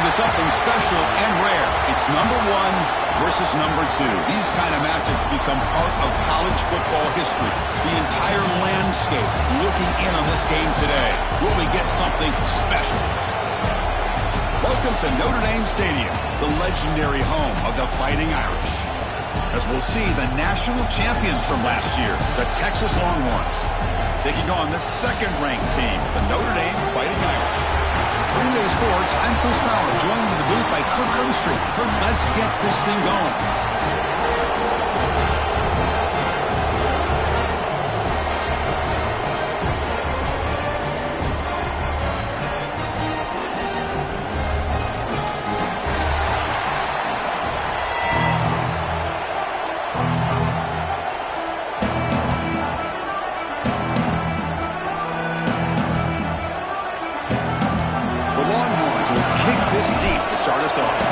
To something special and rare. It's number 1 versus number 2. These kind of matches become part of college football history. The entire landscape looking in on this game today. Will we get something special? Welcome to Notre Dame Stadium, the legendary home of the Fighting Irish. As we'll see the national champions from last year, the Texas Longhorns, taking on the second-ranked team, the Notre Dame Fighting Irish. Green Bay Sports, I'm Chris Fowler, joined in the booth by Kirk Herbstreit. Kirk, let's get this thing going. This deep to start us off.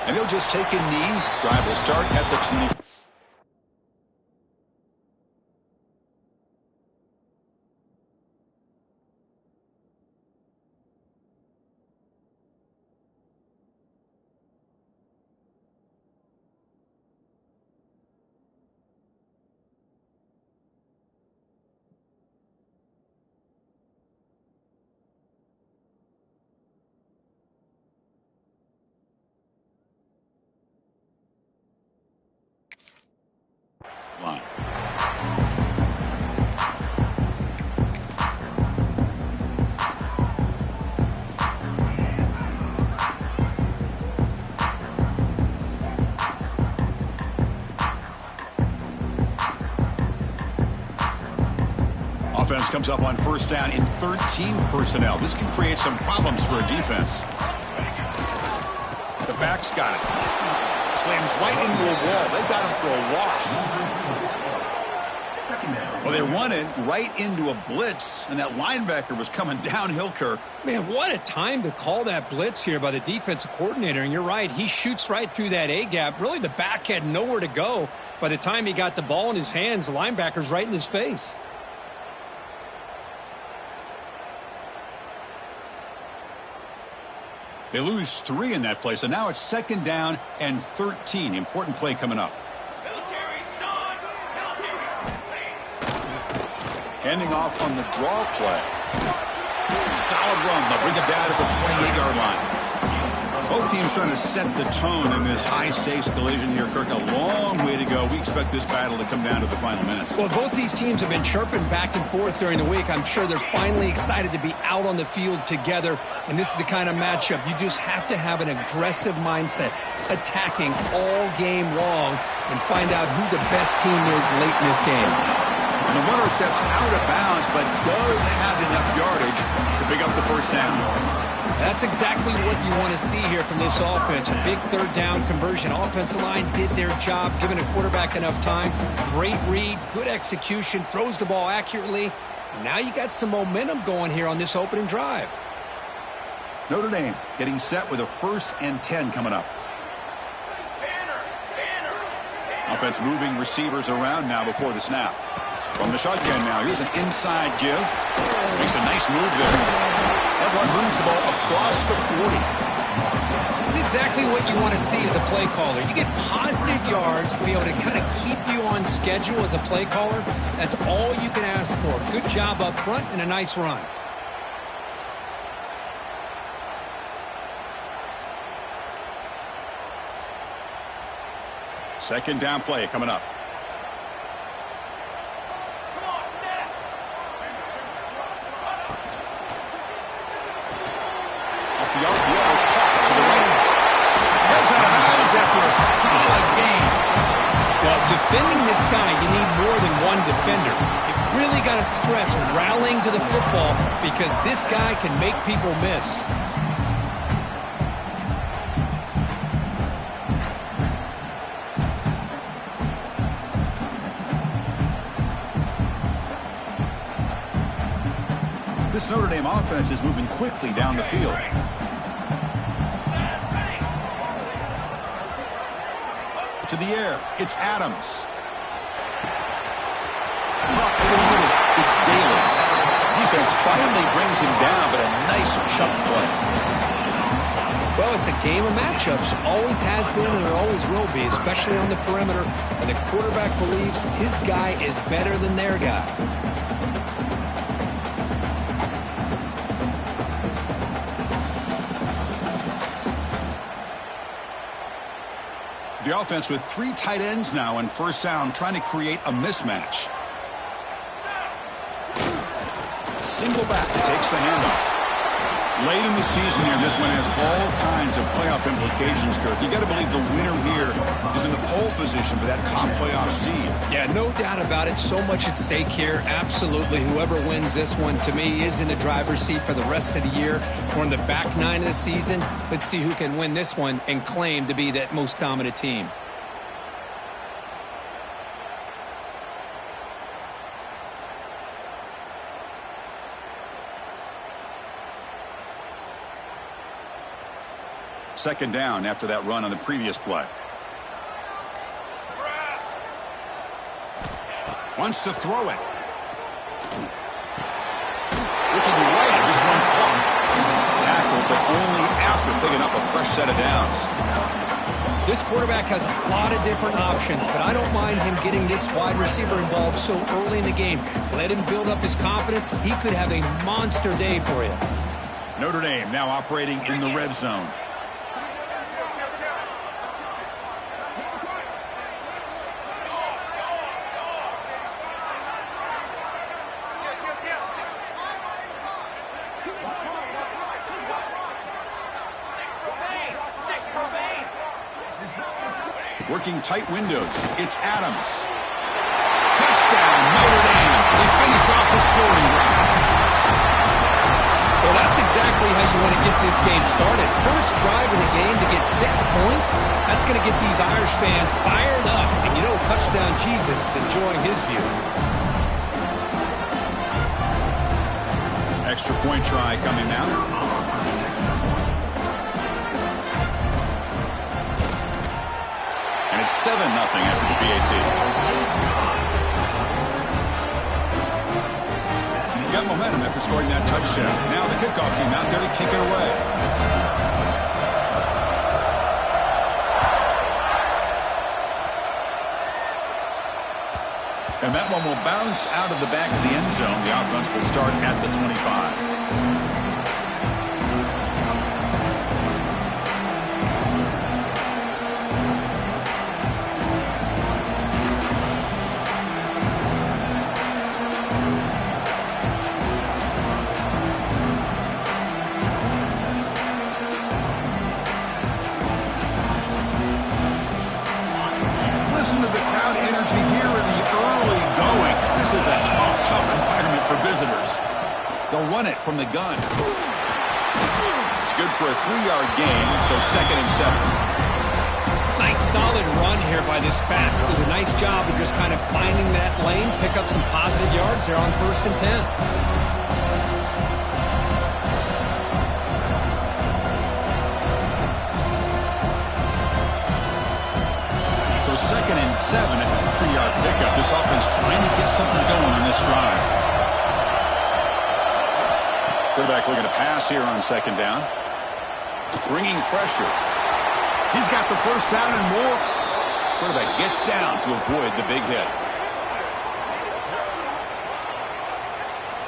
And he'll just take a knee. Drive will start at the 20. Line. Offense comes up on first down in 13 personnel. This can create some problems for a defense. The back's got it. Slams right into a wall. They've got him for a loss. Well, they run it right into a blitz, and that linebacker was coming downhill, Kirk. Man, what a time to call that blitz here by the defensive coordinator. And you're right, he shoots right through that A-gap. Really, the back had nowhere to go. By the time he got the ball in his hands, the linebacker's right in his face. They lose 3 in that play, so now it's second down and 13. Important play coming up. Handing off on the draw play. Solid run. They'll bring it down at the 28-yard line. Both teams trying to set the tone in this high-stakes collision here, Kirk. A long way to go. We expect this battle to come down to the final minutes. Well, both these teams have been chirping back and forth during the week. I'm sure they're finally excited to be out on the field together. And this is the kind of matchup you just have to have an aggressive mindset, attacking all game long, and find out who the best team is late in this game. And the runner steps out of bounds, but does have enough yardage to pick up the first down. That's exactly what you want to see here from this offense. A big third down conversion. Offensive line did their job, giving a quarterback enough time. Great read, good execution, throws the ball accurately, And now you got some momentum going here on this opening drive. Notre Dame getting set with a 1st and 10 coming up. Offense moving receivers around now before the snap. From the shotgun now, here's an inside give. Makes a nice move there. That one moves the ball across the 40. This is exactly what you want to see as a play caller. You get positive yards to be able to kind of keep you on schedule as a play caller. That's all you can ask for. Good job up front and a nice run. Second down play coming up. Off the RPO, caught to the right. Goes out of bounds after a solid game. Well, defending this guy, you need more than one defender. You really got to stress rallying to the football because this guy can make people miss. This Notre Dame offense is moving quickly down the field. To the air, it's Adams. Caught in the middle, it's Daly. Defense finally brings him down, but a nice chunk play. Well, it's a game of matchups. Always has been and it always will be, especially on the perimeter. And the quarterback believes his guy is better than their guy. The offense with 3 tight ends now in 1st down, trying to create a mismatch. Single back takes the handoff. Late in the season here, this one has all kinds of playoff implications, Kirk. You got to believe the winner here is in the pole position for that top playoff seed. Yeah, no doubt about it. So much at stake here. Absolutely. Whoever wins this one, to me, is in the driver's seat for the rest of the year. We're in the back 9 of the season. Let's see who can win this one and claim to be that most dominant team. Second down after that run on the previous play. Wants to throw it. Looking right, this one caught. Tackled, but only after picking up a fresh set of downs. This quarterback has a lot of different options, but I don't mind him getting this wide receiver involved so early in the game. Let him build up his confidence. He could have a monster day for you. Notre Dame now operating in the red zone. Working tight windows. It's Adams. Touchdown, Notre Dame. They finish off the scoring drive. Well, that's exactly how you want to get this game started. First drive of the game to get 6 points. That's going to get these Irish fans fired up. And you know, touchdown Jesus is enjoying his view. Extra point try coming now. And it's 7-0 after the PAT. You got momentum after scoring that touchdown. Now the kickoff team out there to kick it away. And that one will bounce out of the back of the end zone. The offense will start at the 25. Listen to the crowd energy here in the early going. This is a tough environment for visitors. They'll run it from the gun. It's good for a 3-yard gain, so 2nd and 7. Nice solid run here by this back. Did a nice job of just kind of finding that lane, pick up some positive yards there on 1st and 10. So 2nd and 7 at the 3-yard pickup. This offense trying to get something going on this drive. Quarterback looking to pass here on 2nd down. Bringing pressure. He's got the 1st down and more. Quarterback gets down to avoid the big hit.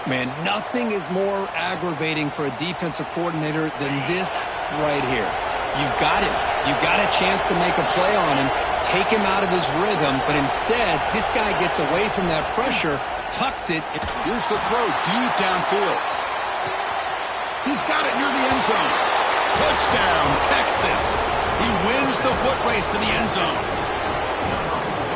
Man, nothing is more aggravating for a defensive coordinator than this right here. You've got him. You've got a chance to make a play on him, take him out of his rhythm, but instead, this guy gets away from that pressure, tucks it. Here's the throw deep downfield. He's got it near the end zone. Touchdown, Texas. He wins the foot race to the end zone.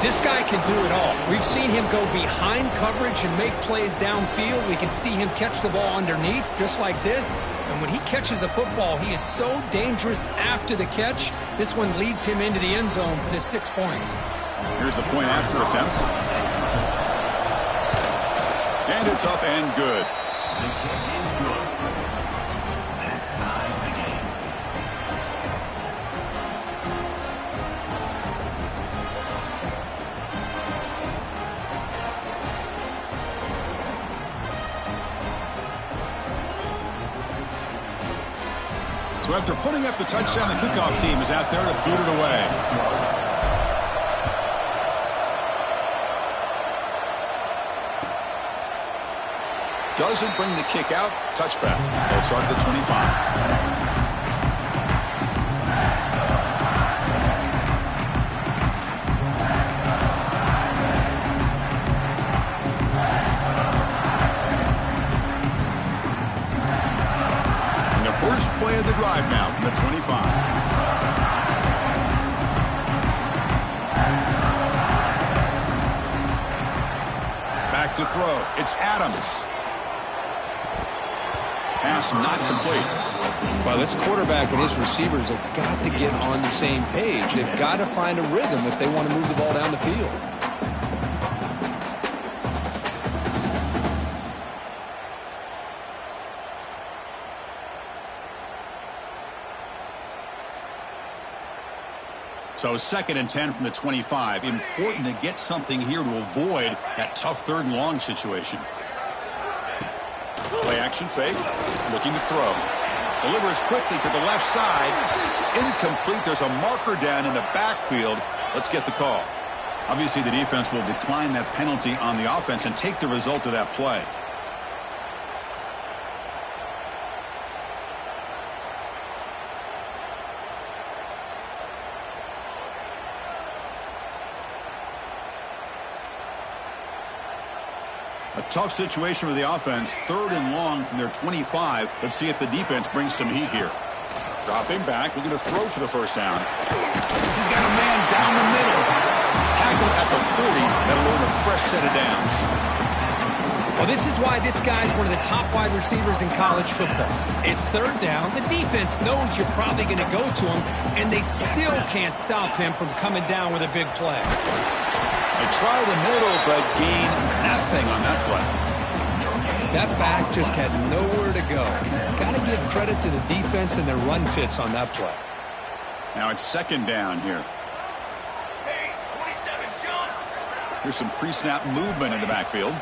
This guy can do it all. We've seen him go behind coverage and make plays downfield. We can see him catch the ball underneath just like this. And when he catches a football, he is so dangerous after the catch. This one leads him into the end zone for the 6 points. Here's the point after attempt. And it's up and good. So after putting up the touchdown, the kickoff team is out there to boot it away. Doesn't bring the kick out. Touchback. They'll start at the 25. First play of the drive now from the 25. Back to throw. It's Adams. Pass not complete. Well, this quarterback and his receivers have got to get on the same page. They've got to find a rhythm if they want to move the ball down the field. So 2nd and 10 from the 25. Important to get something here to avoid that tough 3rd and long situation. Play action fake. Looking to throw. Delivers quickly to the left side. Incomplete. There's a marker down in the backfield. Let's get the call. Obviously, the defense will decline that penalty on the offense and take the result of that play. A tough situation for the offense. 3rd and long from their 25. Let's see if the defense brings some heat here. Dropping back, looking to throw for the 1st down. He's got a man down the middle. Tackled at the 40. That'll earn a fresh set of downs. Well, this is why this guy's one of the top wide receivers in college football. It's 3rd down. The defense knows you're probably going to go to him, and they still can't stop him from coming down with a big play. They try the middle, but gain nothing on that play. That back just had nowhere to go. Got to give credit to the defense and their run fits on that play. Now it's 2nd down here. Here's some pre-snap movement in the backfield.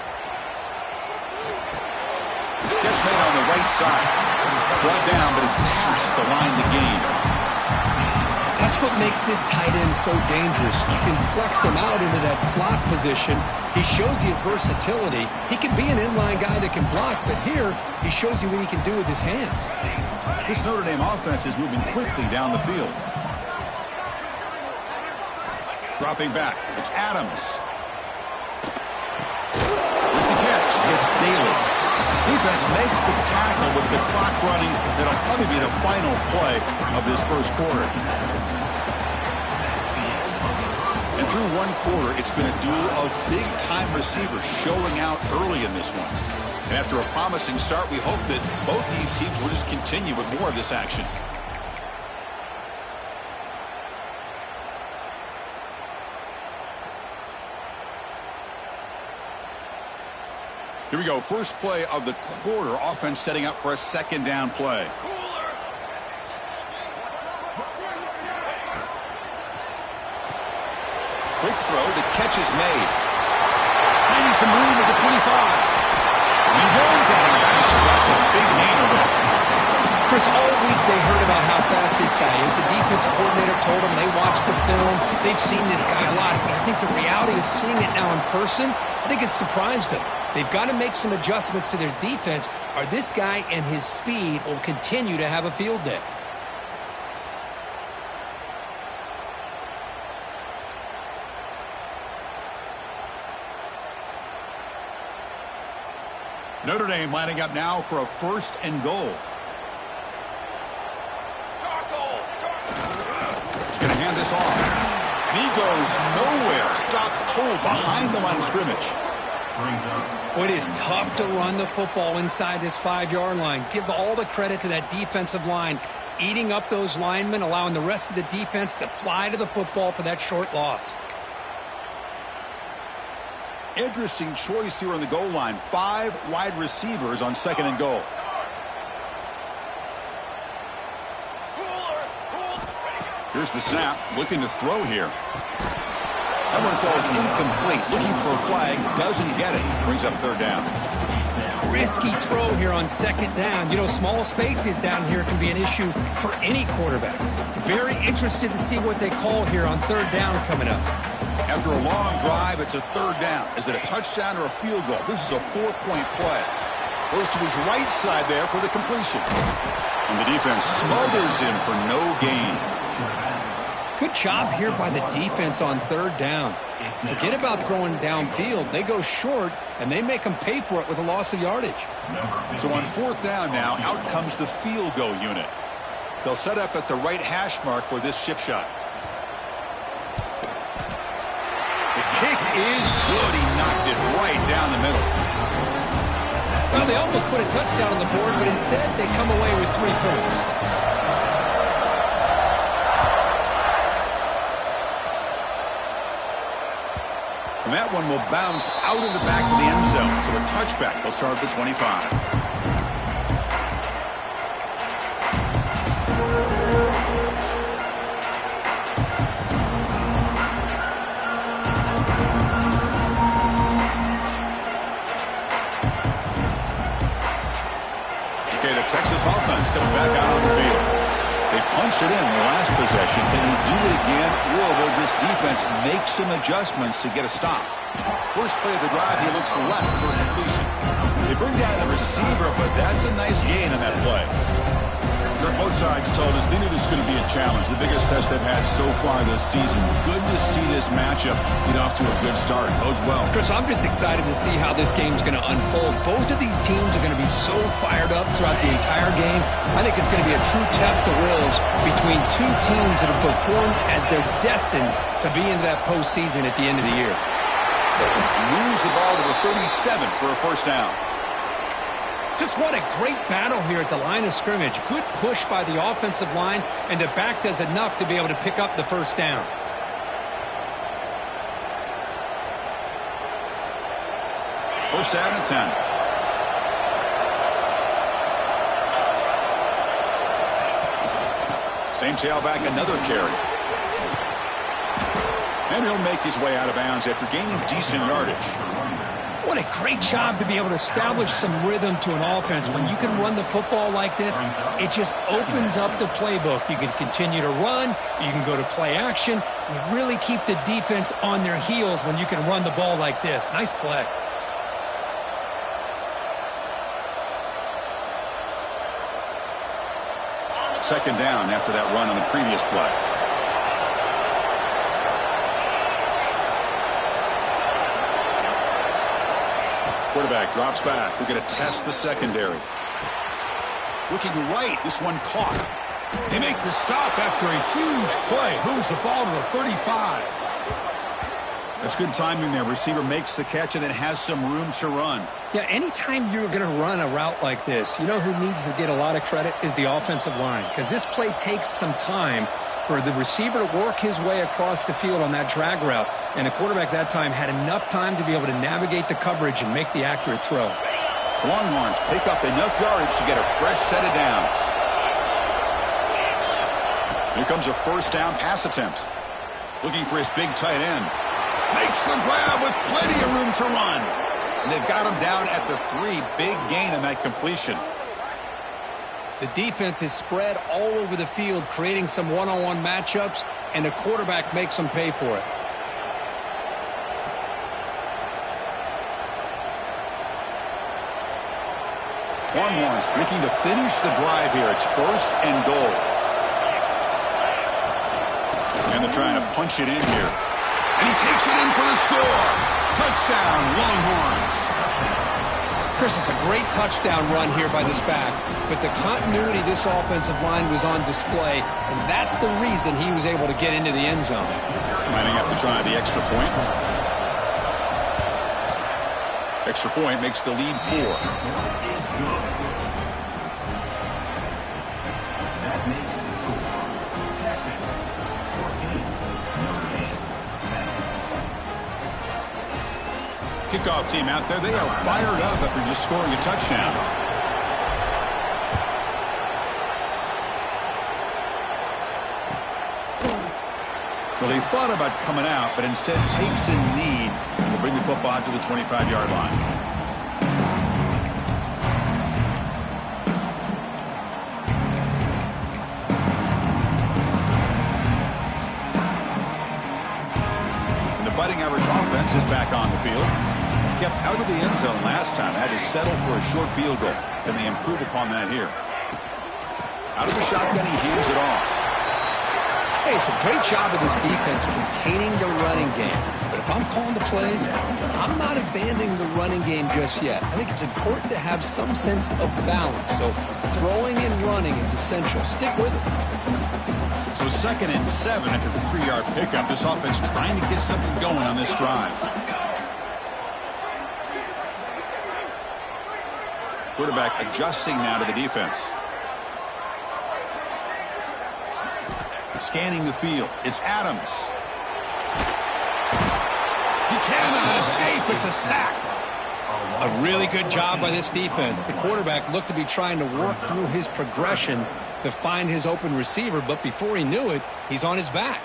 Catch made on the right side. Brought down, but is past the line to gain. That's what makes this tight end so dangerous. You can flex him out into that slot position. He shows you his versatility. He can be an inline guy that can block, but here he shows you what he can do with his hands. This Notre Dame offense is moving quickly down the field. Dropping back. It's Adams. With the catch, it's Daly. Defense makes the tackle with the clock running. That'll probably be the final play of this 1st quarter. And through 1 quarter, it's been a duel of big-time receivers showing out early in this one. And after a promising start, we hope that both these teams will just continue with more of this action. Here we go. First play of the quarter. Offense setting up for a second down play. Quick throw. The catch is made. Finding some room at the 25. He runs at him back. That's a big gainer there. Chris, all week they heard about how fast this guy is. The defensive coordinator told them they watched the film. They've seen this guy a lot. But I think the reality of seeing it now in person, I think it's surprised them. They've got to make some adjustments to their defense, or this guy and his speed will continue to have a field day. Notre Dame lining up now for a first and goal. He's going to hand this off. And he goes nowhere. Stopped cold behind the line of scrimmage. Well, it is tough to run the football inside this 5-yard line. Give all the credit to that defensive line, eating up those linemen, allowing the rest of the defense to fly to the football for that short loss. Interesting choice here on the goal line. 5 wide receivers on second and goal. Here's the snap. Looking to throw here. That one falls incomplete. Looking for a flag. Doesn't get it. Brings up third down. Risky throw here on second down. You know, small spaces down here can be an issue for any quarterback. Very interested to see what they call here on third down coming up. After a long drive, it's a third down. Is it a touchdown or a field goal? This is a 4-point play. Goes to his right side there for the completion. And the defense smothers him for no gain. Good job here by the defense on third down. Forget about throwing downfield. They go short, and they make them pay for it with a loss of yardage. So on fourth down now, out comes the field goal unit. They'll set up at the right hash mark for this chip shot. The kick is good. He knocked it right down the middle. Well, they almost put a touchdown on the board, but instead they come away with 3 points. And that one will bounce out of the back of the end zone. So a touchback. They'll start at the 25. Texas offense comes back out on the field. They punched it in the last possession. Can he do it again, or will this defense make some adjustments to get a stop? First play of the drive, he looks left for a completion. They bring down the receiver, but that's a nice gain on that play. Both sides told us they knew this was going to be a challenge, the biggest test they've had so far this season. Good to see this matchup get off to a good start. Bodes well. Chris, I'm just excited to see how this game's going to unfold. Both of these teams are going to be so fired up throughout the entire game. I think it's going to be a true test of wills between two teams that have performed as they're destined to be into that postseason at the end of the year. Moves the ball to the 37 for a first down. Just what a great battle here at the line of scrimmage. Good push by the offensive line, and the back does enough to be able to pick up the first down. First down and 10. Same tailback, another carry. And he'll make his way out of bounds after gaining decent yardage. What a great job to be able to establish some rhythm to an offense. When you can run the football like this, it just opens up the playbook. You can continue to run. You can go to play action. You really keep the defense on their heels when you can run the ball like this. Nice play. Second down after that run on the previous play. Quarterback drops back. We're going to test the secondary. Looking right. This one caught. They make the stop after a huge play. Moves the ball to the 35. That's good timing there. Receiver makes the catch and then has some room to run. Yeah, anytime you're going to run a route like this, you know who needs to get a lot of credit is the offensive line, because this play takes some time for the receiver to work his way across the field on that drag route. And the quarterback that time had enough time to be able to navigate the coverage and make the accurate throw. Longhorns pick up enough yardage to get a fresh set of downs. Here comes a first down pass attempt. Looking for his big tight end. Makes the grab with plenty of room to run. And they've got him down at the 3. Big gain on that completion. The defense is spread all over the field, creating some one-on-one matchups, and the quarterback makes them pay for it. Longhorns looking to finish the drive here. It's first and goal. And they're trying to punch it in here. And he takes it in for the score. Touchdown, Longhorns. Chris, it's a great touchdown run here by this back, but the continuity of this offensive line was on display, and that's the reason he was able to get into the end zone. Might have to try the extra point. Extra point makes the lead 4. Kickoff team out there. They are fired up after just scoring a touchdown. Well, he thought about coming out, but instead takes a knee to bring the football to the 25-yard line. And the Fighting Irish offense is back on the field. Kept out of the end zone last time. Had to settle for a short field goal. Can they improve upon that here? Out of the shotgun, he hands it off. Hey, it's a great job of this defense containing the running game. But if I'm calling the plays, I'm not abandoning the running game just yet. I think it's important to have some sense of balance. So throwing and running is essential. Stick with it. So 2nd and 7 after the 3-yard pickup. This offense trying to get something going on this drive. Quarterback adjusting now to the defense. Scanning the field. It's Adams. He cannot escape. It's a sack. A really good job by this defense. The quarterback looked to be trying to work through his progressions to find his open receiver, but before he knew it, he's on his back.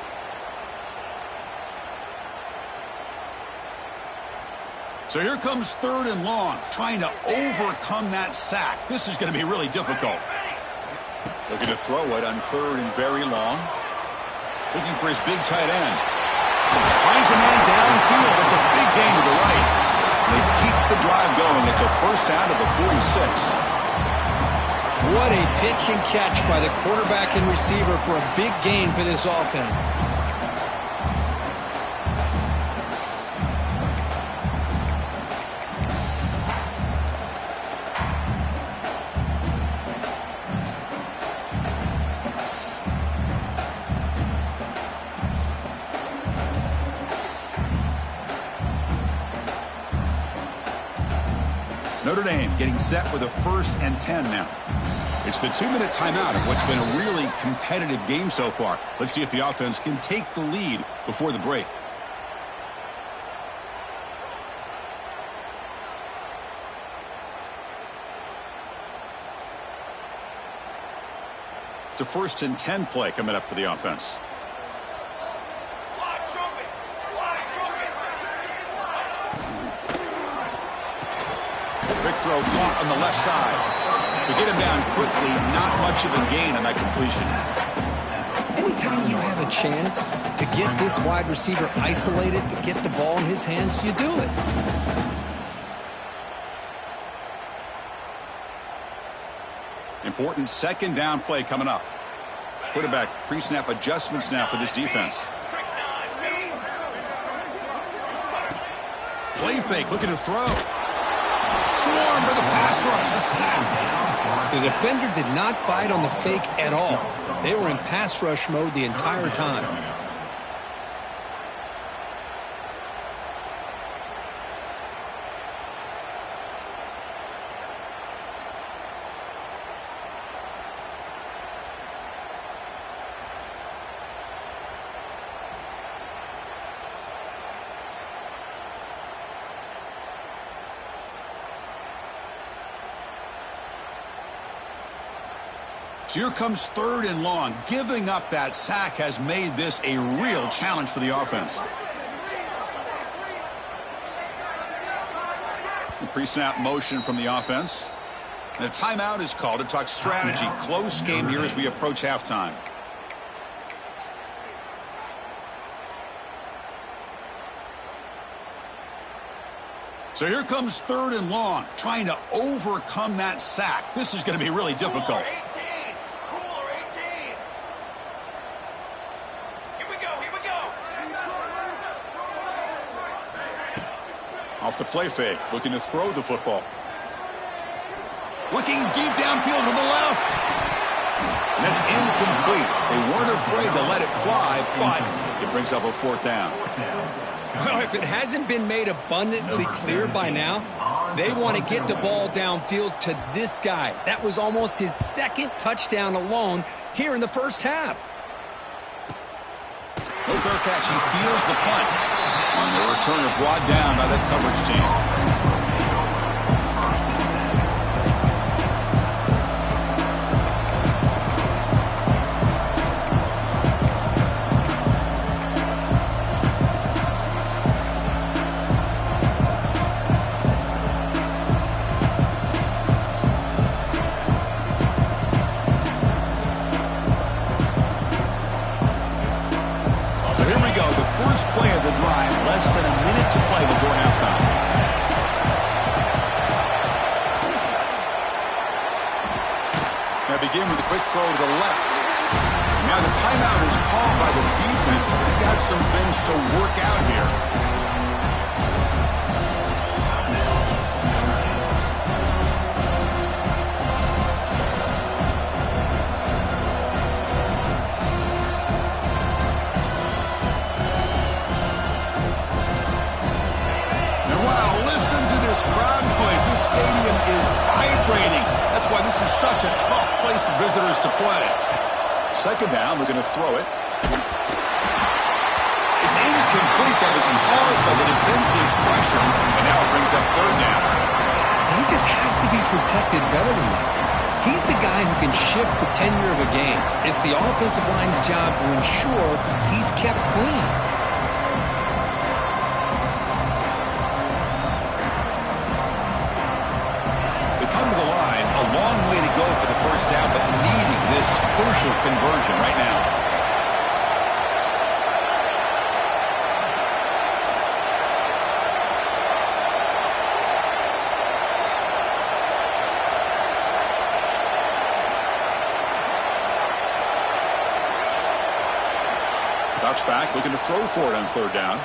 So here comes 3rd and long, trying to overcome that sack. This is going to be really difficult. Looking to throw it on 3rd and very long. Looking for his big tight end. Finds a man downfield. It's a big gain to the right. And they keep the drive going. It's a first down to the 46. What a pitch and catch by the quarterback and receiver for a big gain for this offense. Notre Dame getting set with a 1st and 10 now. It's the 2-minute timeout of what's been a really competitive game so far. Let's see if the offense can take the lead before the break. It's a 1st and 10 play coming up for the offense. Big throw caught on the left side. To get him down quickly, not much of a gain on that completion. Anytime you have a chance to get this wide receiver isolated, to get the ball in his hands, you do it. Important 2nd down play coming up. Quarterback pre-snap adjustments now for this defense. Play fake, looking to throw. Swarm for the pass rush, a sack. The defender did not bite on the fake at all. They were in pass rush mode the entire time. So here comes 3rd and long. Giving up that sack has made this a real challenge for the offense. Pre-snap motion from the offense. And a timeout is called to talk strategy. Close game here as we approach halftime. So here comes 3rd and long, trying to overcome that sack. This is going to be really difficult. Off the play fake, looking to throw the football. Looking deep downfield to the left. And that's incomplete. They weren't afraid to let it fly, but it brings up a 4th down. Well, if it hasn't been made abundantly clear by now, they want to get the ball downfield to this guy. That was almost his 2nd touchdown alone here in the first half. No fair catch. He feels the punt. On the returner brought down by that coverage team. First play of the drive, less than a minute to play before halftime. Now begin with a quick throw to the left. Now the timeout is called by the defense. They've got some things to work out here. Crowd noise. This stadium is vibrating. That's why this is such a tough place for visitors to play. 2nd down, we're going to throw it. It's incomplete. That was caused by the defensive pressure, and now it brings up 3rd down. He just has to be protected better than that. He's the guy who can shift the tenure of a game. It's the offensive line's job to ensure he's kept clean. Long way to go for the first down, but needing this crucial conversion right now. Drops back, looking to throw for it on 3rd down.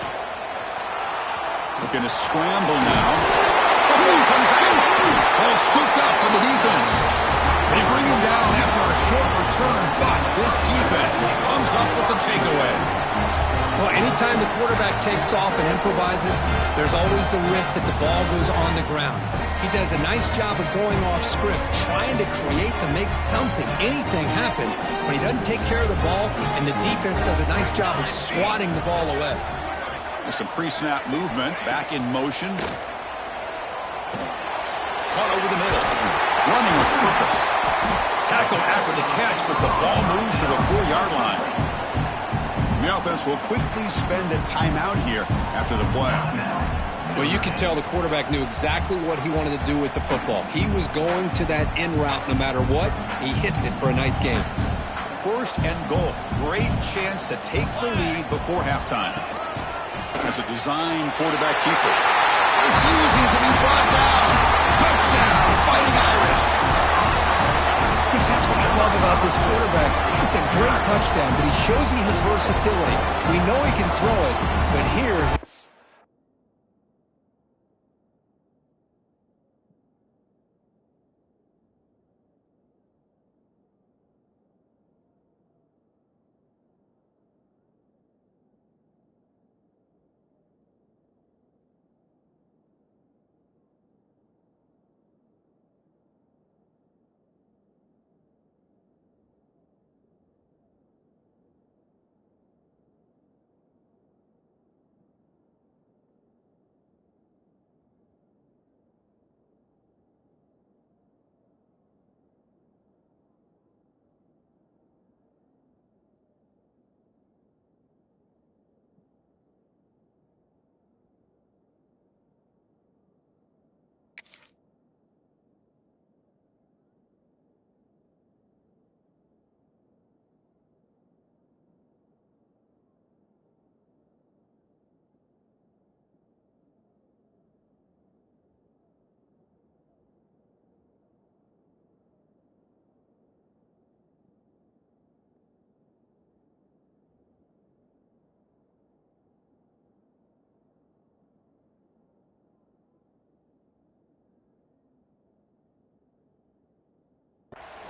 Looking to scramble now. Comes out. Ball scooped up on the defense. They bring him down after a short return, but this defense comes up with the takeaway. Well, anytime the quarterback takes off and improvises, there's always the risk that the ball goes on the ground. He does a nice job of going off script, trying to create to make something, anything happen, but he doesn't take care of the ball, and the defense does a nice job of swatting the ball away. There's some pre-snap movement, back in motion. Caught over the middle. Running with purpose. Tackle after the catch, but the ball moves to the 4-yard line. The offense will quickly spend a timeout here after the play. Well, you could tell the quarterback knew exactly what he wanted to do with the football. He was going to that in route no matter what. He hits it for a nice game. 1st and goal. Great chance to take the lead before halftime. As a design quarterback keeper. Refusing to be brought down. Touchdown, Fighting Irish. Chris, that's what I love about this quarterback. It's a great touchdown, but he shows you his versatility. We know he can throw it, but here...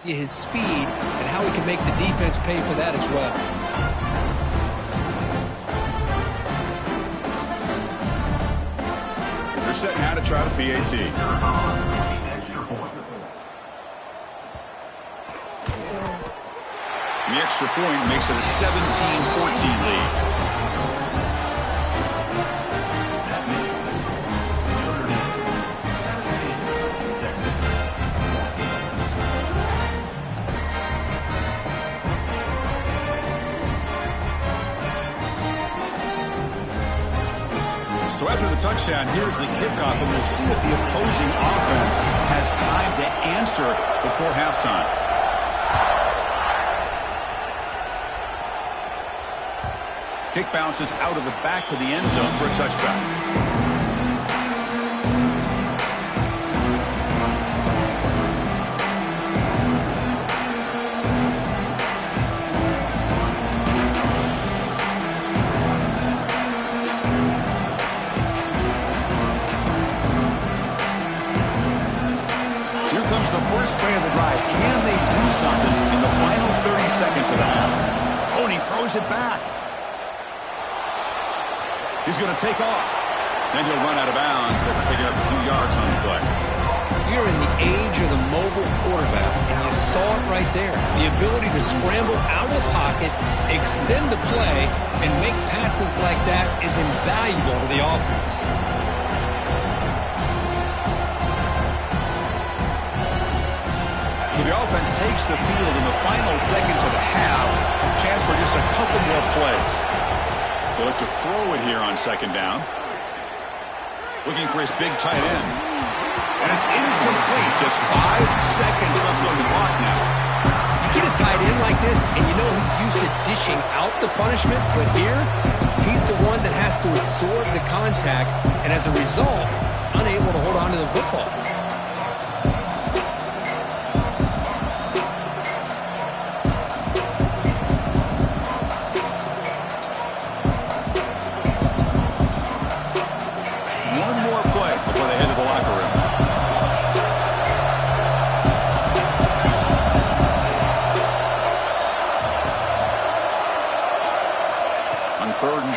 his speed and how he can make the defense pay for that as well. They're set now to try the PAT. The extra point makes it a 17-14 lead. So after the touchdown, here's the kickoff, and we'll see if the opposing offense has time to answer before halftime. Kick bounces out of the back of the end zone for a touchback. Play of the drive. Can they do something in the final 30 seconds of the half? Oh, and he throws it back. He's going to take off. Then he'll run out of bounds after picking up a few yards on the play. You're in the age of the mobile quarterback, and you saw it right there. The ability to scramble out of the pocket, extend the play, and make passes like that is invaluable to the offense. So the offense takes the field in the final seconds of the half. Chance for just a couple more plays. They look to throw it here on second down. Looking for his big tight end. And it's incomplete. Just 5 seconds left on the clock now. You get a tight end like this, and you know he's used to dishing out the punishment. But here, he's the one that has to absorb the contact. And as a result, he's unable to hold on to the football.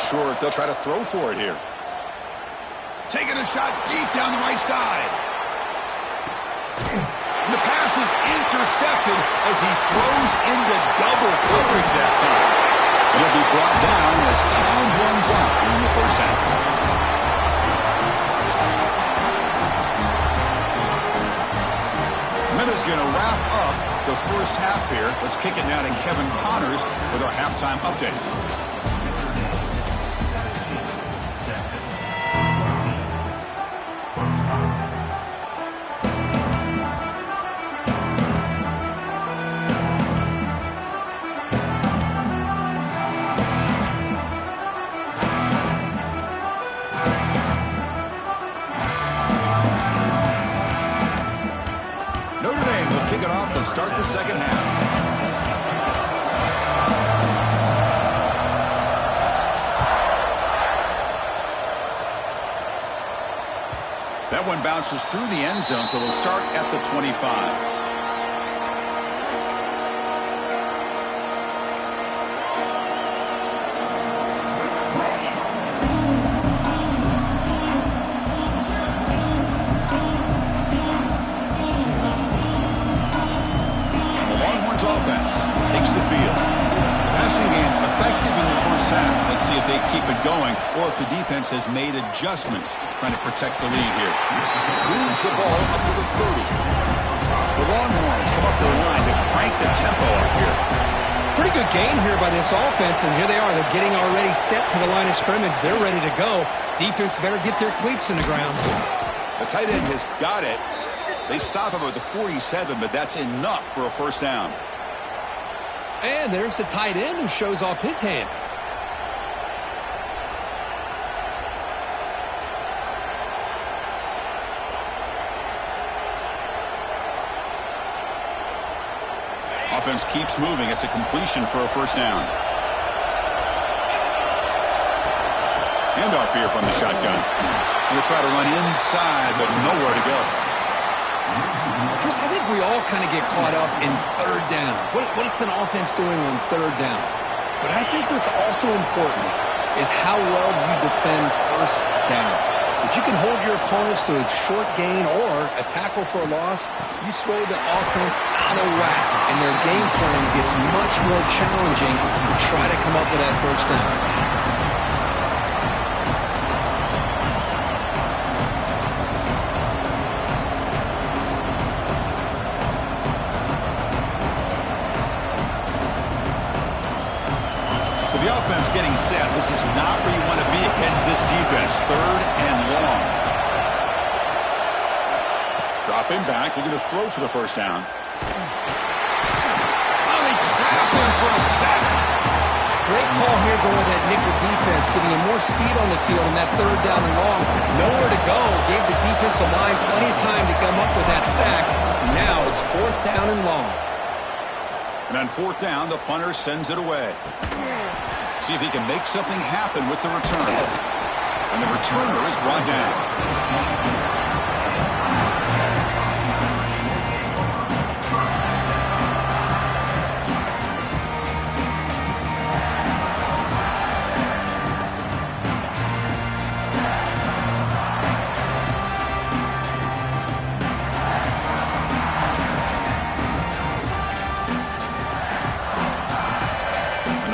Short, they'll try to throw for it here. Taking a shot deep down the right side. And the pass is intercepted as he throws into double coverage that time. And he'll be brought down as time runs out in the first half. Minutes going to wrap up the first half here. Let's kick it now to Kevin Connors with our halftime update. Start the second half. That one bounces through the end zone, so they'll start at the 25. Or if the defense has made adjustments trying to protect the lead here. Moves the ball up to the 30. The Longhorns come up to the line to crank the tempo up here. Pretty good game here by this offense, and here they are. They're getting already set to the line of scrimmage. They're ready to go. Defense better get their cleats in the ground. The tight end has got it. They stop him at the 47, but that's enough for a first down. And there's the tight end who shows off his hands. Offense keeps moving. It's a completion for a first down. Handoff here from the shotgun. He'll try to run inside, but nowhere to go. Chris, I think we all kind of get caught up in third down. What's an offense doing on third down? But I think what's also important is how well you defend first down. If you can hold your opponents to a short gain or a tackle for a loss, you throw the offense out of whack, and their game plan gets much more challenging to try to come up with that first down. The offense getting set. This is not where you want to be against this defense. Third and long. Dropping back, looking to throw for the first down. Oh, they trapped him for a sack. Great call here going with that nickel defense, giving him more speed on the field on that third down and long. Nowhere to go. Gave the defensive line plenty of time to come up with that sack. Now it's fourth down and long. And on fourth down, the punter sends it away. See if he can make something happen with the return. And the returner is brought down.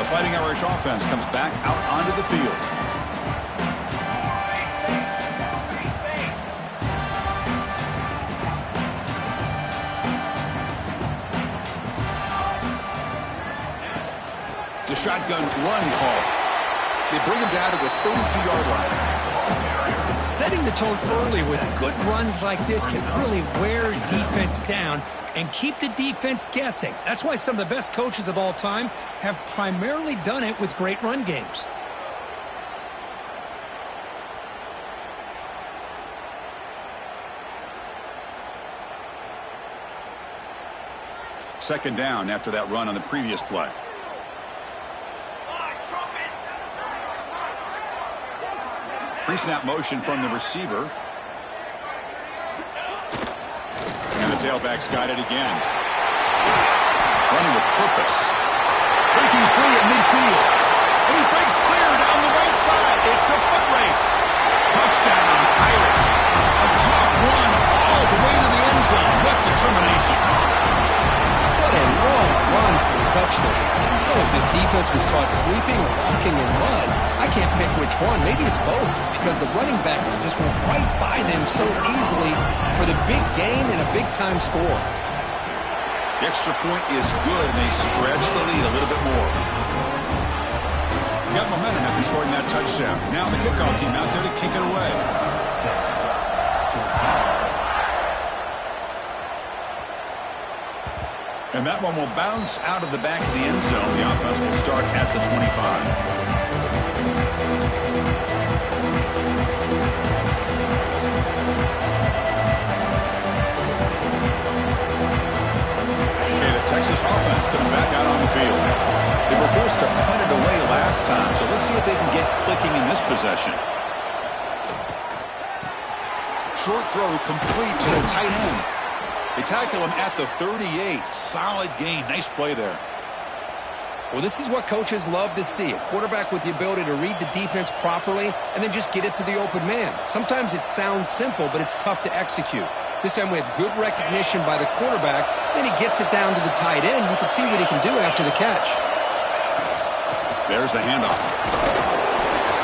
Fighting Irish offense comes back out onto the field. It's a shotgun run call. They bring him down to the 32-yard line. Setting the tone early with good runs like this can really wear defense down and keep the defense guessing. That's why some of the best coaches of all time have primarily done it with great run games. Second down after that run on the previous play. Pre-snap motion from the receiver. And the tailback's got it again. Running with purpose. Breaking free at midfield. And he breaks clear down the right side. It's a foot race. Touchdown, Irish. A tough run all the way to the end zone. What determination. What a long run for the touchdown. Oh, if this defense was caught sleeping or walking in mud, I can't pick which one. Maybe it's both, because the running back just went right by them so easily for the big gain and a big-time score. The extra point is good, and they stretch the lead a little bit more. Got momentum after scoring that touchdown. Now the kickoff team out there to kick it away. And that one will bounce out of the back of the end zone. The offense will start at the 25. Texas offense comes back out on the field. They were forced to punt it away last time, so let's see if they can get clicking in this possession. Short throw complete to the tight end. They tackle him at the 38. Solid gain. Nice play there. Well, this is what coaches love to see. A quarterback with the ability to read the defense properly and then just get it to the open man. Sometimes it sounds simple, but it's tough to execute. This time we have good recognition by the quarterback. Then he gets it down to the tight end. You can see what he can do after the catch. There's the handoff.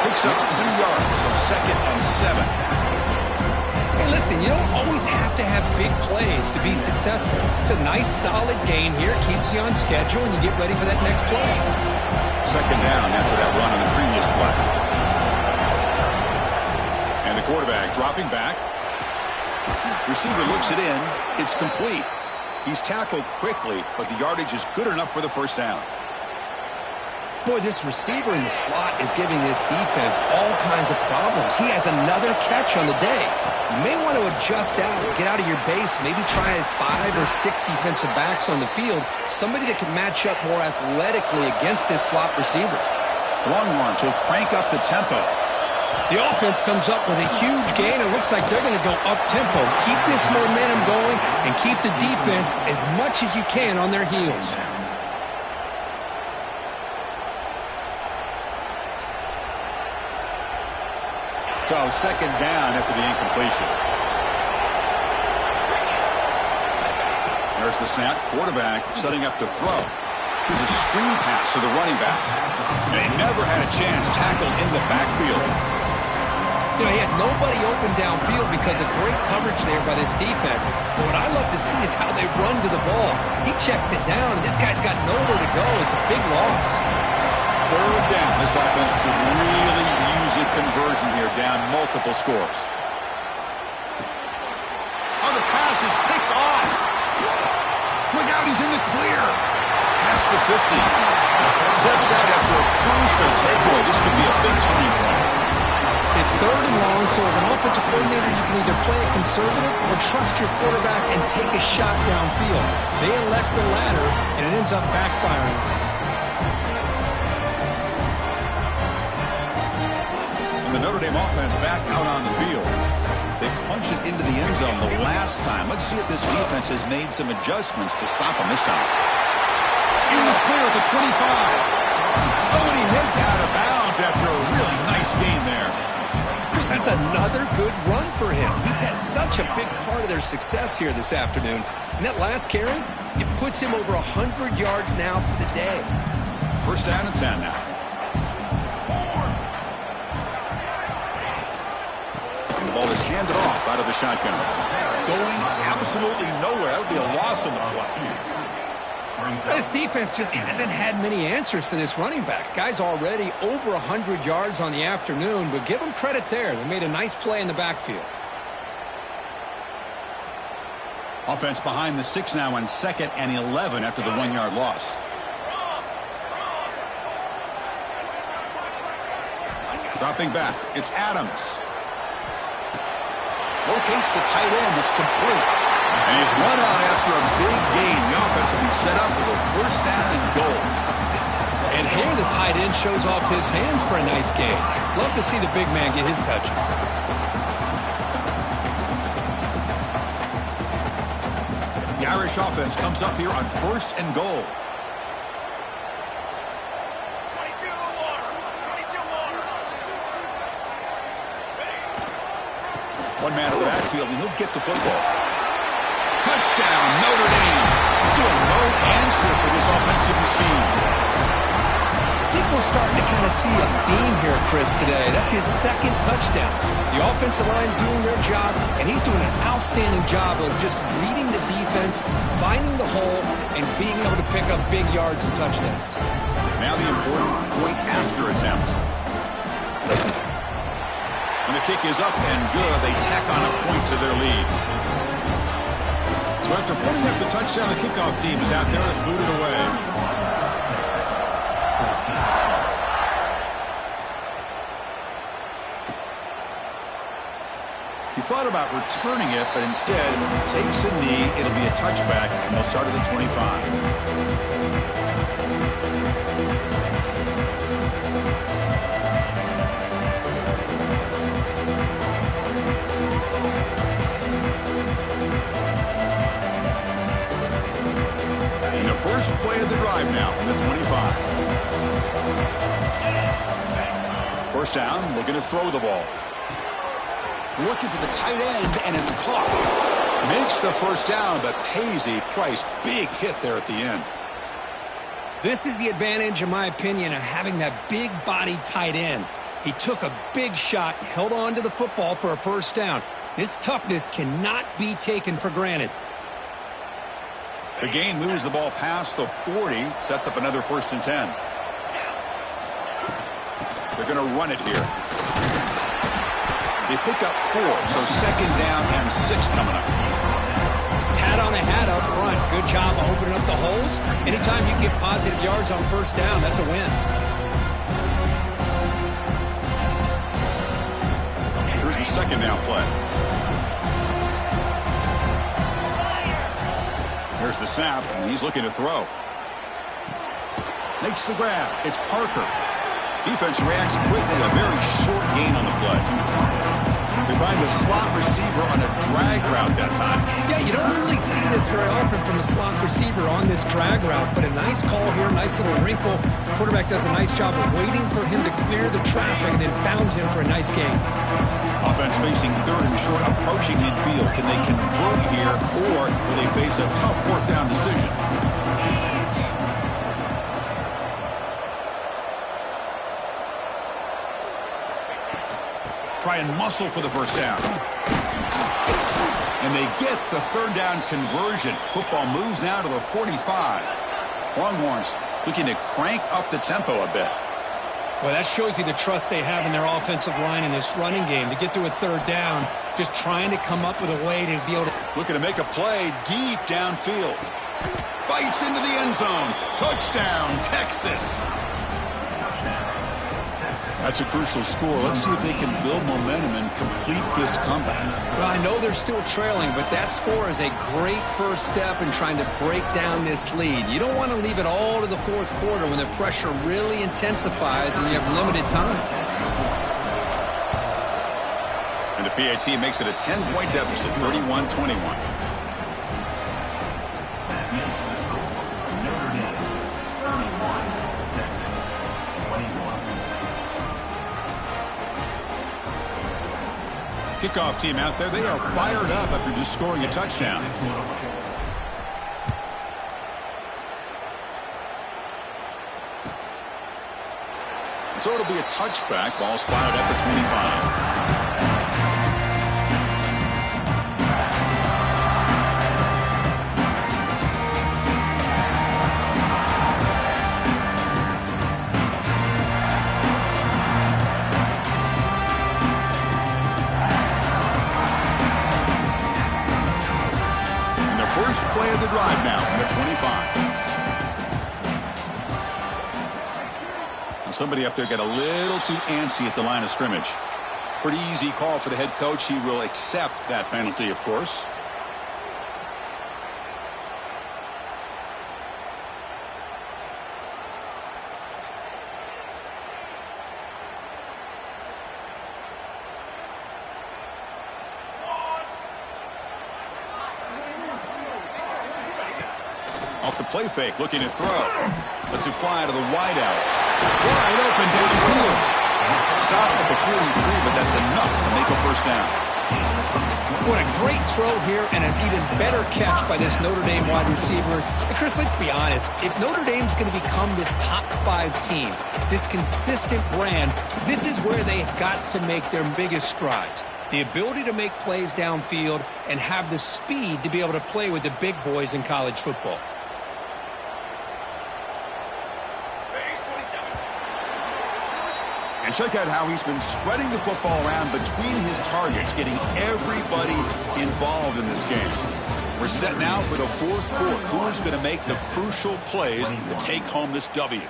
Picks up 3 yards, so 2nd and 7. Hey, listen, you don't always have to have big plays to be successful. It's a nice, solid gain here. Keeps you on schedule, and you get ready for that next play. Second down after that run on the previous play. And the quarterback dropping back. Receiver looks it in. It's complete. He's tackled quickly, but the yardage is good enough for the first down. Boy, this receiver in the slot is giving this defense all kinds of problems. He has another catch on the day. You may want to adjust out, get out of your base, maybe try 5 or 6 defensive backs on the field, somebody that can match up more athletically against this slot receiver. Longhorns will crank up the tempo. The offense comes up with a huge gain. It looks like they're going to go up-tempo. Keep this momentum going and keep the defense as much as you can on their heels. So second down after the incompletion. There's the snap. Quarterback setting up to throw. Here's a screen pass to the running back. They never had a chance tackled in the backfield. You know, he had nobody open downfield because of great coverage there by this defense. But what I love to see is how they run to the ball. He checks it down, and this guy's got nowhere to go. It's a big loss. Third down. This offense could really use a conversion here, down multiple scores. Oh, the pass is picked off. Look out, he's in the clear. Past the 50. Steps out after a crucial takeaway. This could be a big turning point. It's third and long, so as an offensive coordinator, you can either play it conservative or trust your quarterback and take a shot downfield. They elect the latter, and it ends up backfiring. And the Notre Dame offense back out on the field. They punch it into the end zone the last time. Let's see if this defense has made some adjustments to stop them this time. In the clear at the 25. Oh, and he heads out of bounds after a really nice game there. That's another good run for him. He's had such a big part of their success here this afternoon. And that last carry, it puts him over 100 yards now for the day. First down and 10 now. The ball is handed off out of the shotgun. Going absolutely nowhere. That would be a loss on the play. This defense just hasn't had many answers for this running back. Guy's already over 100 yards on the afternoon, but give them credit there. They made a nice play in the backfield. Offense behind the 6 now on 2nd and 11 after the 1-yard loss. Dropping back, it's Adams. Locates the tight end. It's complete. And he's run out after a big gain. The offense will be set up with a first down and goal. And here the tight end shows off his hands for a nice gain. Love to see the big man get his touches. The Irish offense comes up here on 1st and goal. 1 man in the backfield, and he'll get the football. Touchdown, Notre Dame. Still no answer for this offensive machine. I think we're starting to kind of see a theme here, Chris, today. That's his 2nd touchdown. The offensive line doing their job, and he's doing an outstanding job of just reading the defense, finding the hole, and being able to pick up big yards and touchdowns. Now the important point after attempt. And the kick is up and good. They tack on a point to their lead. So after putting up the touchdown, the kickoff team is out there and booted away. He thought about returning it, but instead takes a knee. It'll be a touchback, and they'll start at the 25. First play of the drive now from the 25. First down, looking to throw the ball. Looking for the tight end, and it's caught. Makes the first down, but pays a price. Big hit there at the end. This is the advantage, in my opinion, of having that big body tight end. He took a big shot, held on to the football for a first down. This toughness cannot be taken for granted. The gain moves the ball past the 40, sets up another 1st and 10. They're going to run it here. They pick up 4, so 2nd down and 6 coming up. Hat on a hat up front. Good job of opening up the holes. Anytime you can get positive yards on first down, that's a win. Here's the 2nd down play. Here's the snap, and he's looking to throw. Makes the grab. It's Parker. Defense reacts quickly, a very short gain on the play. We find the slot receiver on a drag route that time. Yeah, you don't really see this very often from a slot receiver on this drag route, but a nice call here, nice little wrinkle. The quarterback does a nice job of waiting for him to clear the traffic and then found him for a nice gain. Offense facing third and short, approaching midfield. Can they convert here, or will they face a tough fourth down decision? Try and muscle for the first down. And they get the third down conversion. Football moves now to the 45. Longhorns looking to crank up the tempo a bit. Well, that shows you the trust they have in their offensive line in this running game. To get to a third down, just trying to come up with a way to be able to... Looking to make a play deep downfield. Bites into the end zone. Touchdown, Texas. That's a crucial score. Let's see if they can build momentum and complete this comeback. Well, I know they're still trailing, but that score is a great first step in trying to break down this lead. You don't want to leave it all to the fourth quarter when the pressure really intensifies and you have limited time. And the PAT makes it a 10-point deficit, 31-21. Kickoff team out there, they are fired up after just scoring a touchdown. So it'll be a touchback. Ball spotted at the 25. First play of the drive now from the 25. Now somebody up there got a little too antsy at the line of scrimmage. Pretty easy call for the head coach. He will accept that penalty, of course. Off the play fake, looking to throw. Lets it fly to the wideout. Wide open downfield. Stop at the 43, but that's enough to make a first down. What a great throw here and an even better catch by this Notre Dame wide receiver. And Chris, let's be honest. If Notre Dame's going to become this top 5 team, this consistent brand, this is where they've got to make their biggest strides. The ability to make plays downfield and have the speed to be able to play with the big boys in college football. And check out how he's been spreading the football around between his targets, getting everybody involved in this game. We're set now for the fourth quarter. Who's going to make the crucial plays to take home this W?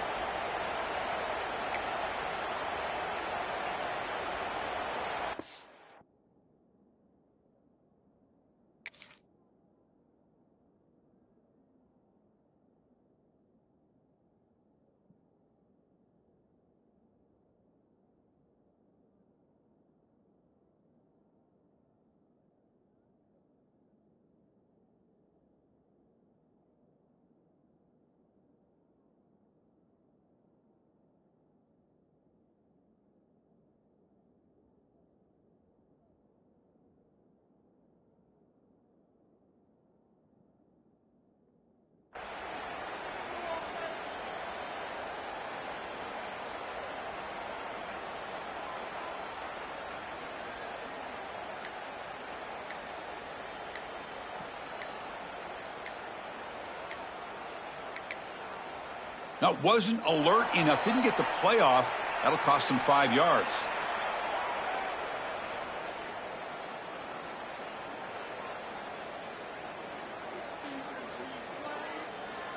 Now, wasn't alert enough, didn't get the play off. That'll cost him 5 yards.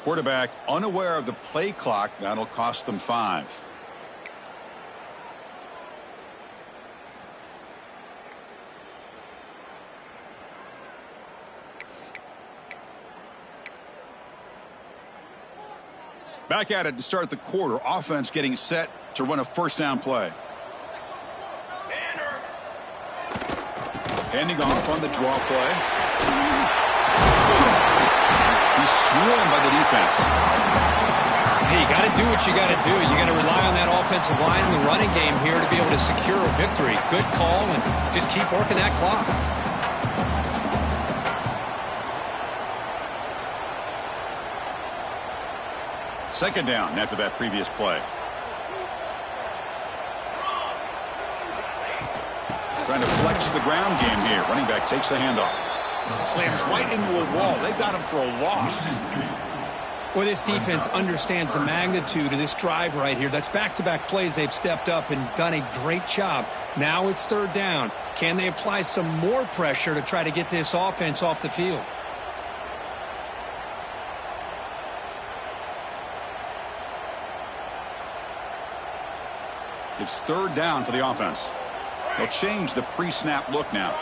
Quarterback unaware of the play clock. That'll cost them 5. Back at it to start the quarter. Offense getting set to run a first down play. Handing off on the draw play. He's swarmed by the defense. Hey, you got to do what you got to do. You got to rely on that offensive line and the running game here to be able to secure a victory. Good call, and just keep working that clock. Second down after that previous play. Trying to flex the ground game here. Running back takes the handoff. Slams right into a wall. They've got him for a loss. Well, this defense understands the magnitude of this drive right here. That's back-to-back plays. They've stepped up and done a great job. Now it's third down. Can they apply some more pressure to try to get this offense off the field? It's third down for the offense. They'll change the pre-snap look now.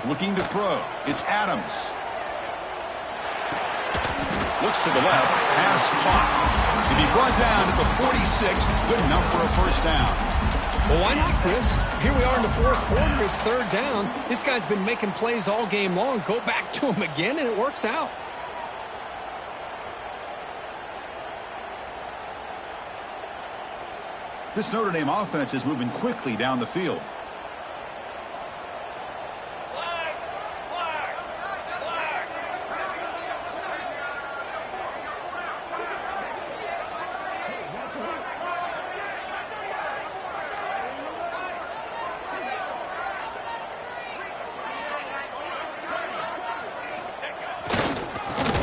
Looking to throw. It's Adams. Looks to the left. Pass caught. To be brought down at the 46. Good enough for a first down. Well, why not, Chris? Here we are in the fourth quarter. It's third down. This guy's been making plays all game long. Go back to him again, and it works out. This Notre Dame offense is moving quickly down the field.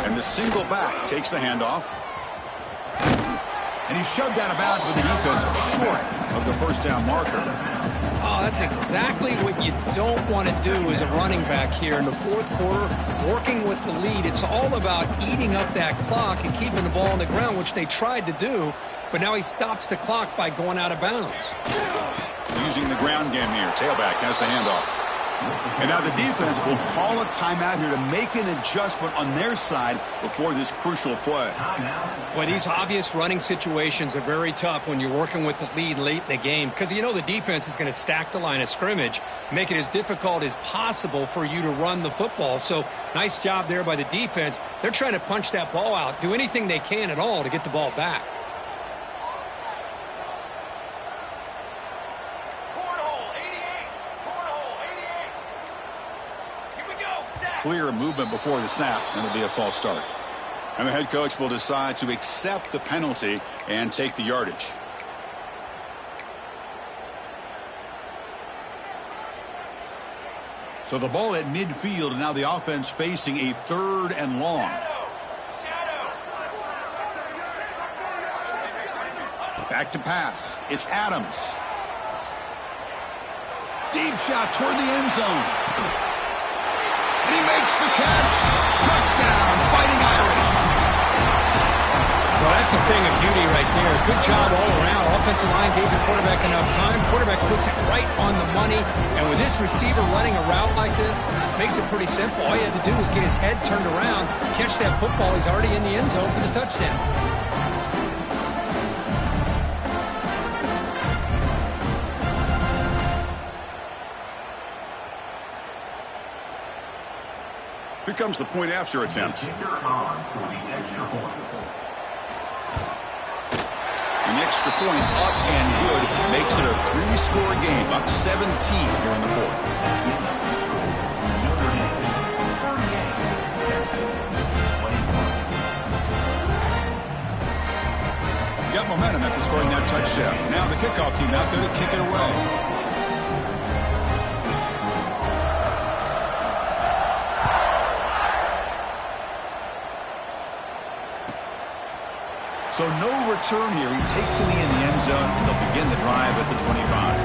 And the single back takes the handoff. And he's shoved out of bounds with the defense short of the first down marker. Oh, that's exactly what you don't want to do as a running back here in the fourth quarter, working with the lead. It's all about eating up that clock and keeping the ball on the ground, which they tried to do, but now he stops the clock by going out of bounds. Using the ground game here. Tailback has the handoff. And now the defense will call a timeout here to make an adjustment on their side before this crucial play. Well, these obvious running situations are very tough when you're working with the lead late in the game because you know the defense is going to stack the line of scrimmage, make it as difficult as possible for you to run the football. So nice job there by the defense. They're trying to punch that ball out, do anything they can at all to get the ball back. Clear movement before the snap, and it'll be a false start. And the head coach will decide to accept the penalty and take the yardage. So the ball at midfield, and now the offense facing a third and long. Back to pass. It's Adams. Deep shot toward the end zone. And he makes the catch. Touchdown, Fighting Irish. Well, that's a thing of beauty right there. Good job all around. Offensive line gave the quarterback enough time. Quarterback puts it right on the money. And with this receiver running a route like this, makes it pretty simple. All you have to do is get his head turned around, catch that football. He's already in the end zone for the touchdown. Here comes the point after attempt. An extra point up and good makes it a 3-score game, up 17 here in the fourth. Got momentum after scoring that touchdown. Now the kickoff team out there to kick it away. So no return here. He takes a knee in the end zone, and they'll begin the drive at the 25.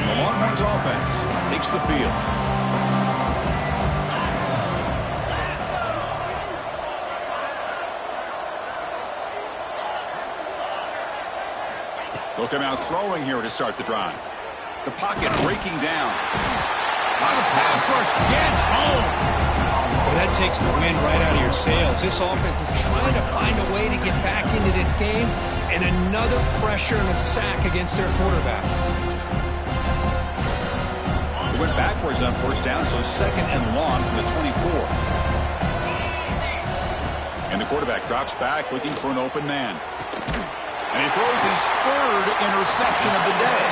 The Longhorns offense takes the field. They'll come out throwing here to start the drive. The pocket breaking down. On the pass rush gets home. Well, that takes the wind right out of your sails. This offense is trying to find a way to get back into this game, and another pressure and a sack against their quarterback. They went backwards on first down, so second and long from the 24. And the quarterback drops back looking for an open man. And he throws his third interception of the day.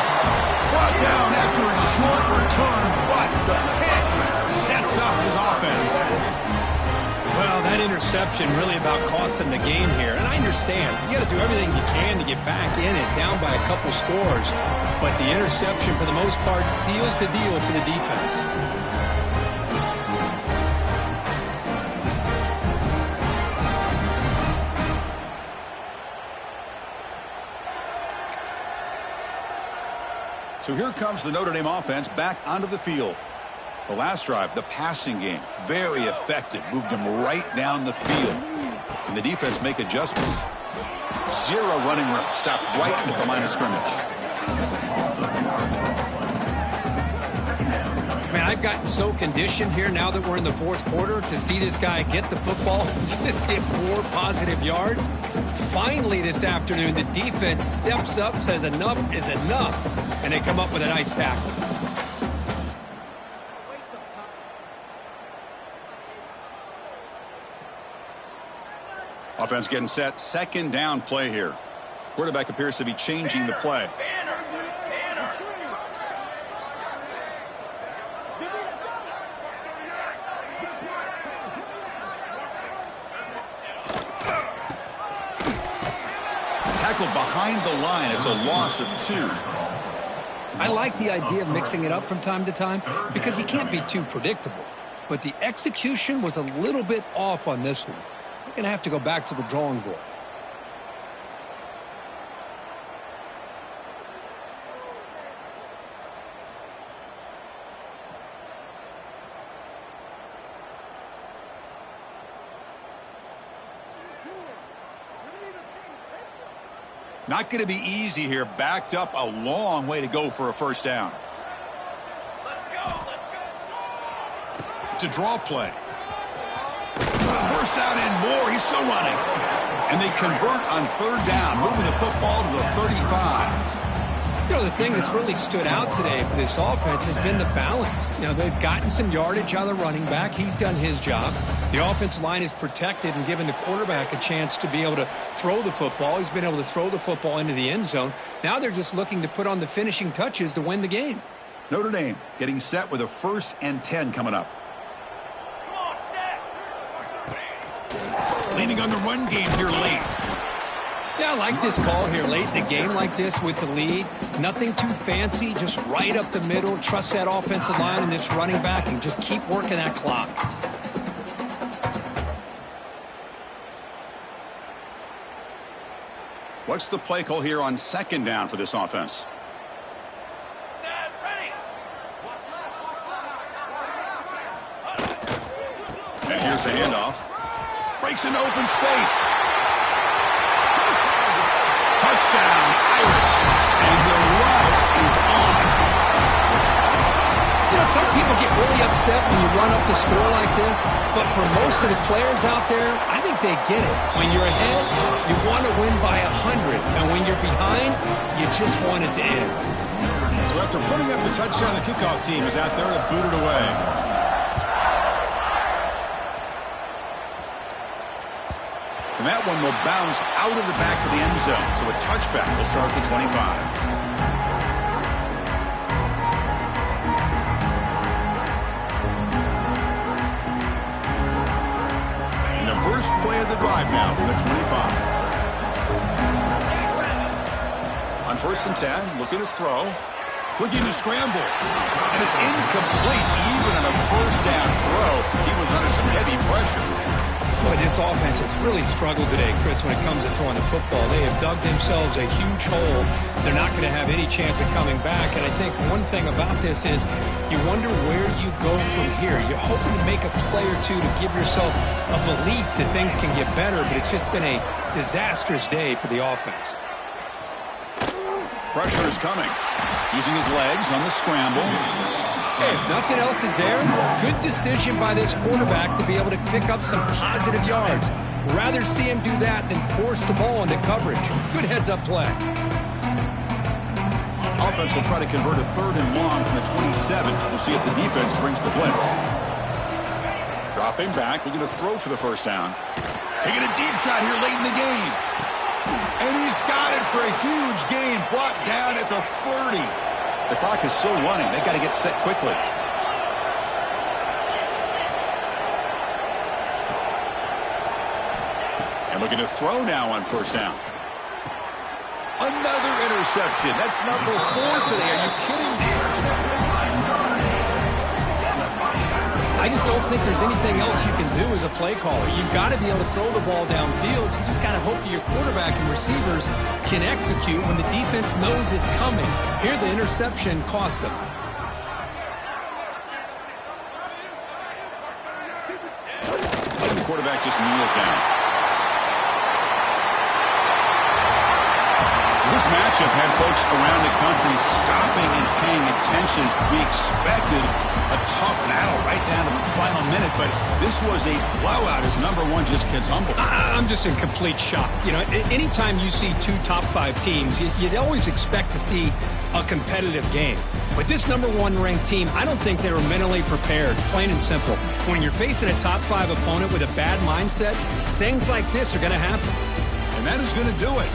Brought down after a short return, but the pick sets up his offense. Well, that interception really about cost him the game here. And I understand. You got to do everything you can to get back in it, down by a couple scores. But the interception, for the most part, seals the deal for the defense. So here comes the Notre Dame offense back onto the field. The last drive, the passing game, very effective. Moved them right down the field. Can the defense make adjustments? Zero running room. Stopped right at the line of scrimmage. Man, I've gotten so conditioned here now that we're in the fourth quarter to see this guy get the football and just get more positive yards. Finally this afternoon, the defense steps up, says enough is enough, and they come up with a nice tackle. Offense getting set. Second down play here. Quarterback appears to be changing the play. Tackled behind the line. It's a loss of 2. I like the idea of mixing it up from time to time because you can't be too predictable. But the execution was a little bit off on this one. We're going to have to go back to the drawing board. Not going to be easy here. Backed up a long way to go for a first down. Let's go. It's a draw play. First down and more. He's still running. And they convert on third down, moving the football to the 35. You know, the thing that's really stood out today for this offense has been the balance. You know, they've gotten some yardage out of the running back. He's done his job. The offensive line is protected and given the quarterback a chance to be able to throw the football. He's been able to throw the football into the end zone. Now they're just looking to put on the finishing touches to win the game. Notre Dame getting set with a 1st and 10 coming up. Come on, set. Leaning on the run game here late. Yeah, I like this call here late in the game like this with the lead. Nothing too fancy, just right up the middle. Trust that offensive line and this running back and just keep working that clock. What's the play call here on second down for this offense? Set, ready. And here's the handoff. Breaks into open space. Touchdown, Irish. And the route is on. You know, some people get really upset when you run up the score like this, but for most of the players out there, I think they get it. When you're ahead, you want to win by 100, and when you're behind, you just want it to end. So after putting up the touchdown, the kickoff team is out there to boot it away. And that one will bounce out of the back of the end zone. So a touchback will start at the 25. And the first play of the drive now from the 25. On 1st and 10, looking to throw. Looking to scramble. And it's incomplete even on a first down throw. He was under some heavy pressure. Boy, this offense has really struggled today, Chris, when it comes to throwing the football. They have dug themselves a huge hole. They're not going to have any chance of coming back. And I think one thing about this is you wonder where you go from here. You're hoping to make a play or two to give yourself a belief that things can get better, but it's just been a disastrous day for the offense. Pressure is coming. Using his legs on the scramble. Hey, if nothing else is there, good decision by this quarterback to be able to pick up some positive yards. Rather see him do that than force the ball into coverage. Good heads-up play. Offense will try to convert a 3rd and long from the 27. We'll see if the defense brings the blitz. Dropping back, looking to throw for the first down. Taking a deep shot here late in the game. And he's got it for a huge gain, brought down at the 30. The clock is still running. They've got to get set quickly. And looking to throw now on first down. Another interception. That's number 4 today. Are you kidding me? I just don't think there's anything else you can do as a play caller. You've got to be able to throw the ball downfield. You just got to hope that your quarterback and receivers can execute when the defense knows it's coming. Here, the interception cost them. The quarterback just kneels down. This matchup had folks around the country stopping and paying attention. We expected a tough battle right down to the final minute, but this was a blowout as number 1 just gets humbled. I'm just in complete shock. You know, anytime you see 2 top 5 teams, you'd always expect to see a competitive game. But this number 1 ranked team, I don't think they were mentally prepared, plain and simple. When you're facing a top 5 opponent with a bad mindset, things like this are going to happen. And that is going to do it.